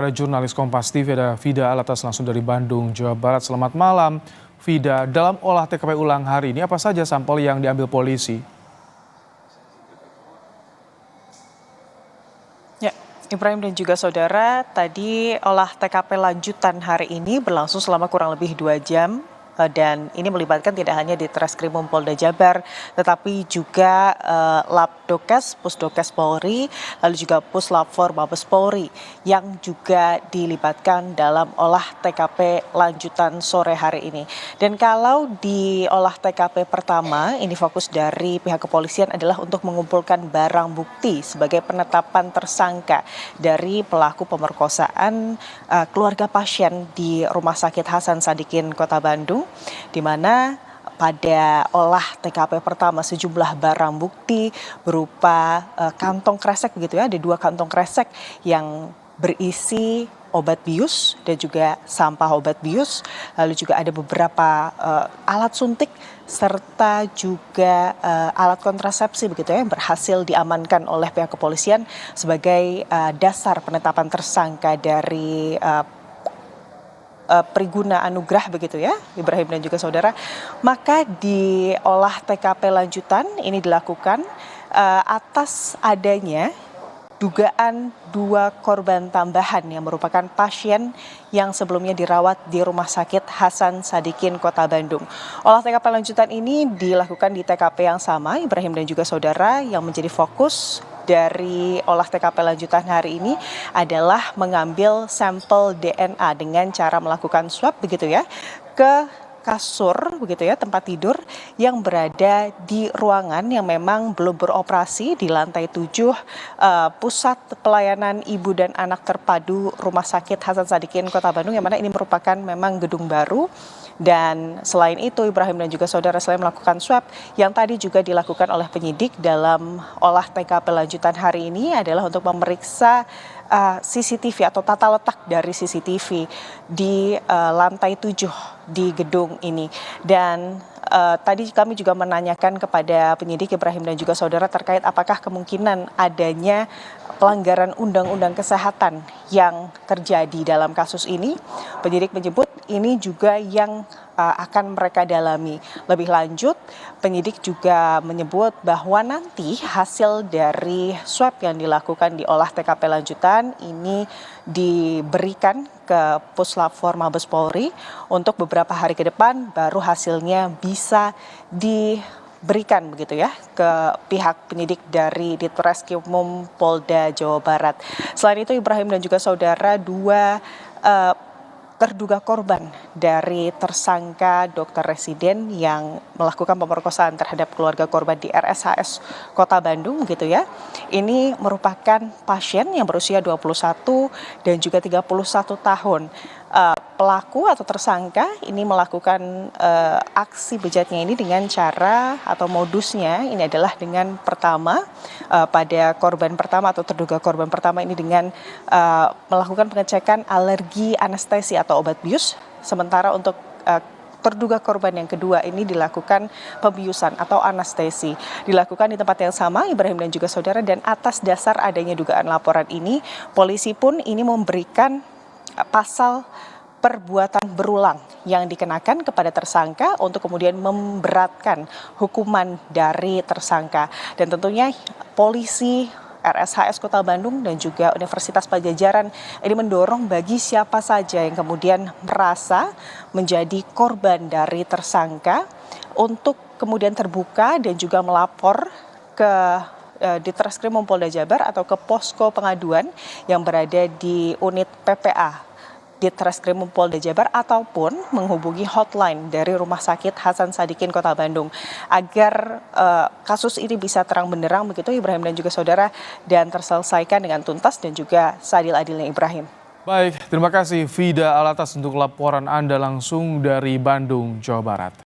Ada jurnalis Kompas TV, ada Vida Alatas langsung dari Bandung, Jawa Barat. Selamat malam, Vida. Dalam olah TKP ulang hari ini, apa saja sampel yang diambil polisi? Ya, Ibrahim dan juga saudara, tadi olah TKP lanjutan hari ini berlangsung selama kurang lebih 2 jam. Dan ini melibatkan tidak hanya di Treskrimum Polda Jabar, tetapi juga Labdokes, Pusdokes Polri, lalu juga Puslapfor Mabes Polri yang juga dilibatkan dalam olah TKP lanjutan sore hari ini. Dan kalau di olah TKP pertama, ini fokus dari pihak kepolisian adalah untuk mengumpulkan barang bukti sebagai penetapan tersangka dari pelaku pemerkosaan keluarga pasien di Rumah Sakit Hasan Sadikin, Kota Bandung, di mana pada olah TKP pertama sejumlah barang bukti berupa kantong kresek begitu ya, ada 2 kantong kresek yang berisi obat bius dan juga sampah obat bius, lalu juga ada beberapa alat suntik serta juga alat kontrasepsi begitu ya, yang berhasil diamankan oleh pihak kepolisian sebagai dasar penetapan tersangka dari Priguna Anugrah begitu ya, Ibrahim dan juga saudara. Maka di olah TKP lanjutan ini dilakukan atas adanya dugaan 2 korban tambahan yang merupakan pasien yang sebelumnya dirawat di Rumah Sakit Hasan Sadikin, Kota Bandung. Olah TKP lanjutan ini dilakukan di TKP yang sama, Ibrahim dan juga saudara, yang menjadi fokus dari olah TKP lanjutan hari ini adalah mengambil sampel DNA dengan cara melakukan swab begitu ya ke kasur begitu ya, tempat tidur yang berada di ruangan yang memang belum beroperasi di lantai 7 Pusat Pelayanan Ibu dan Anak Terpadu Rumah Sakit Hasan Sadikin, Kota Bandung, yang mana ini merupakan memang gedung baru. Dan selain itu Ibrahim dan juga saudara, selain melakukan swab yang tadi juga dilakukan oleh penyidik dalam olah TKP lanjutan hari ini adalah untuk memeriksa CCTV atau tata letak dari CCTV di lantai 7 di gedung ini. Dan tadi kami juga menanyakan kepada penyidik Ibrahim dan juga saudara terkait apakah kemungkinan adanya pelanggaran undang-undang kesehatan yang terjadi dalam kasus ini. Penyidik menyebut ini juga yang akan mereka dalami lebih lanjut. Penyidik juga menyebut bahwa nanti hasil dari swab yang dilakukan di olah TKP lanjutan ini diberikan ke Puslapfor Mabes Polri untuk beberapa hari ke depan, baru hasilnya bisa diberikan begitu ya ke pihak penyidik dari Ditreskrimum Polda Jawa Barat. Selain itu Ibrahim dan juga saudara, 2 terduga korban dari tersangka dokter residen yang melakukan pemerkosaan terhadap keluarga korban di RSHS Kota Bandung gitu ya. Ini merupakan pasien yang berusia 21 dan juga 31 tahun. Pelaku atau tersangka ini melakukan aksi bejatnya ini dengan cara atau modusnya ini adalah dengan pertama pada korban pertama atau terduga korban pertama ini dengan melakukan pengecekan alergi anestesi atau obat bius, sementara untuk terduga korban yang kedua ini dilakukan pembiusan atau anestesi. Dilakukan di tempat yang sama Ibrahim dan juga saudara, dan atas dasar adanya dugaan laporan ini polisi pun ini memberikan pasal perbuatan berulang yang dikenakan kepada tersangka untuk kemudian memberatkan hukuman dari tersangka. Dan tentunya polisi RSHS Kota Bandung dan juga Universitas Padjadjaran ini mendorong bagi siapa saja yang kemudian merasa menjadi korban dari tersangka untuk kemudian terbuka dan juga melapor ke di Treskrimum Polda Jabar atau ke posko pengaduan yang berada di unit PPA di Treskrimum Polda Jabar, ataupun menghubungi hotline dari Rumah Sakit Hasan Sadikin Kota Bandung agar kasus ini bisa terang benderang begitu Ibrahim dan juga saudara, dan terselesaikan dengan tuntas dan juga seadil-adilnya Ibrahim. Baik, terima kasih Vida Alatas untuk laporan Anda langsung dari Bandung, Jawa Barat.